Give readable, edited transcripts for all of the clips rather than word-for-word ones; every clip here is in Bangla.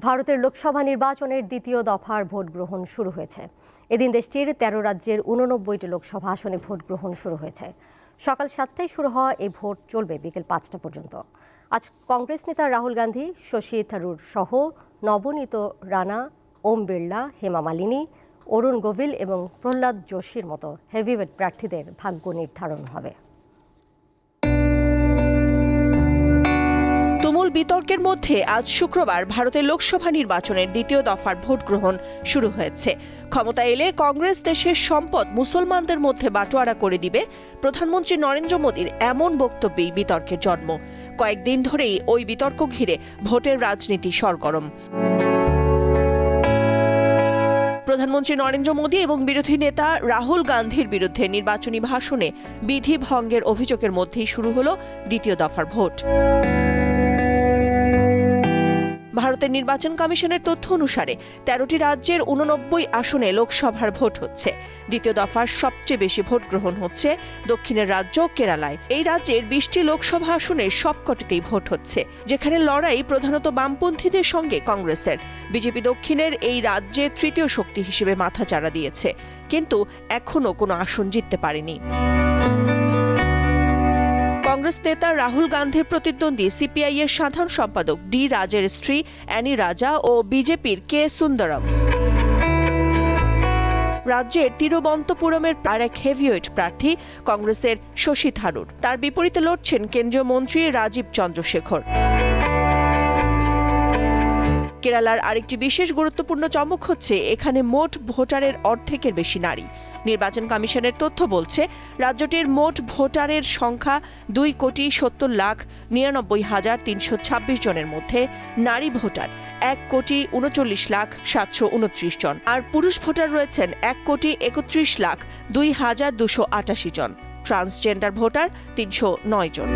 ভারতের লোকসভা নির্বাচনের দ্বিতীয় দফার ভোট গ্রহণ শুরু হয়েছে। এদিন দেশটির ১৩ রাজ্যের ৮৯টি লোকসভা আসনে ভোট গ্রহণ শুরু হয়েছে। সকাল ৭টায় শুরু হওয়া এই ভোট চলবে বিকেল ৫টা পর্যন্ত। আজ কংগ্রেস নেতা রাহুল গান্ধী, শশী থারুর সহ নবনীত রানা, ওম বিড়লা, হেমা মালিনী, অরুণ গোভিল এবং প্রহ্লাদ যোশীর মতো হেভিওয়েট প্রার্থীদের ভাগ্য নির্ধারণ হবে। তুমুল বিতর্কের মধ্যে আজ শুক্রবার ভারতের লোকসভা নির্বাচনের দ্বিতীয় দফার ভোট গ্রহণ শুরু হয়েছে। ক্ষমতা এলে কংগ্রেস দেশের সম্পদ মুসলমানদের মধ্যে বাটোয়ারা করে দিবে, প্রধানমন্ত্রী নরেন্দ্র মোদীর এমন বক্তব্যেই বিতর্কের জন্ম। কয়েকদিন ধরেই ওই বিতর্ক ঘিরে ভোটের রাজনীতি সরগরম। প্রধানমন্ত্রী নরেন্দ্র মোদী এবং বিরোধী নেতা রাহুল গান্ধীর বিরুদ্ধে নির্বাচনী ভাষণে বিধি ভঙ্গের অভিযোগের মধ্যেই শুরু হলো দ্বিতীয় দফার ভোট। ভারতের নির্বাচন কমিশনের তথ্য অনুসারে ১৩টি রাজ্যের ৮৯ আসনে লোকসভার ভোট হচ্ছে। দ্বিতীয় দফার সবচেয়ে বেশি ভোট গ্রহণ হচ্ছে দক্ষিণের রাজ্য কেরালায়। এই রাজ্যের ২০টি লোকসভা আসনের সবকটিতেই ভোট হচ্ছে, যেখানে লড়াই প্রধানত বামপন্থীদের সঙ্গে কংগ্রেসের। বিজেপি দক্ষিণের এই রাজ্যে তৃতীয় শক্তি হিসেবে মাথাচাড়া দিয়েছে, কিন্তু এখনও কোনো আসন জিততে পারেনি। কংগ্রেস নেতা রাহুল গান্ধীর প্রতিদ্বন্দ্বী সিপিআই এর সাধারণ সম্পাদক ডি রাজের স্ত্রী অ্যানি রাজা ও বিজেপির কে সুন্দরম। রাজ্যের তিরুবন্তপুরমের আরেক হেভিওয়েট প্রার্থী কংগ্রেসের শশী থারুর। তার বিপরীতে লড়ছেন কেন্দ্রীয় মন্ত্রী রাজীব চন্দ্রশেখর। কেরালার আরেকটি বিশেষ গুরুত্বপূর্ণ চমক হচ্ছে এখানে মোট ভোটারের অর্ধেকের বেশি নারী। নির্বাচন কমিশনের তথ্য বলছে রাজ্যটির মোট ভোটারের সংখ্যা ২,৭০,৯৯,৩২৬ জনের মধ্যে নারী ভোটার ১,৩৯,৭২৯ জন, আর পুরুষ ভোটার রয়েছেন ১,৩১,২২,২৮৮ জন। ট্রান্সজেন্ডার ভোটার ৩০৯ জন।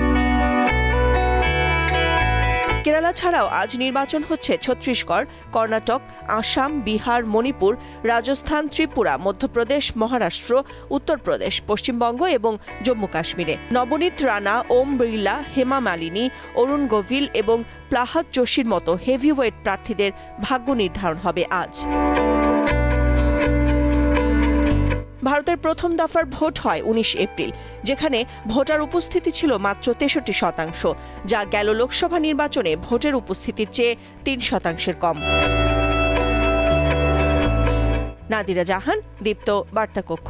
কেরালা ছাড়াও আজ নির্বাচন হচ্ছে ছত্তিশগড়, কর্ণাটক, আসাম, বিহার, মণিপুর, রাজস্থান, ত্রিপুরা, মধ্যপ্রদেশ, মহারাষ্ট্র, উত্তরপ্রদেশ, পশ্চিমবঙ্গ এবং জম্মু কাশ্মীরে। নবনীত রানা, ওম বিড়লা, হেমা মালিনী, অরুণ গোভিল এবং প্রহ্লাদ যোশীর মতো হেভিওয়েট প্রার্থীদের ভাগ্য নির্ধারণ হবে আজ। ভারতের প্রথম দফার ভোট হয় ১৯ এপ্রিল, যেখানে ভোটার উপস্থিতি ছিল মাত্র ৬৩%, যা গেল লোকসভা নির্বাচনে ভোটের উপস্থিতির চেয়ে ৩% কম। নাদিরা জাহান, দীপ্ত বার্তা কক্ষ।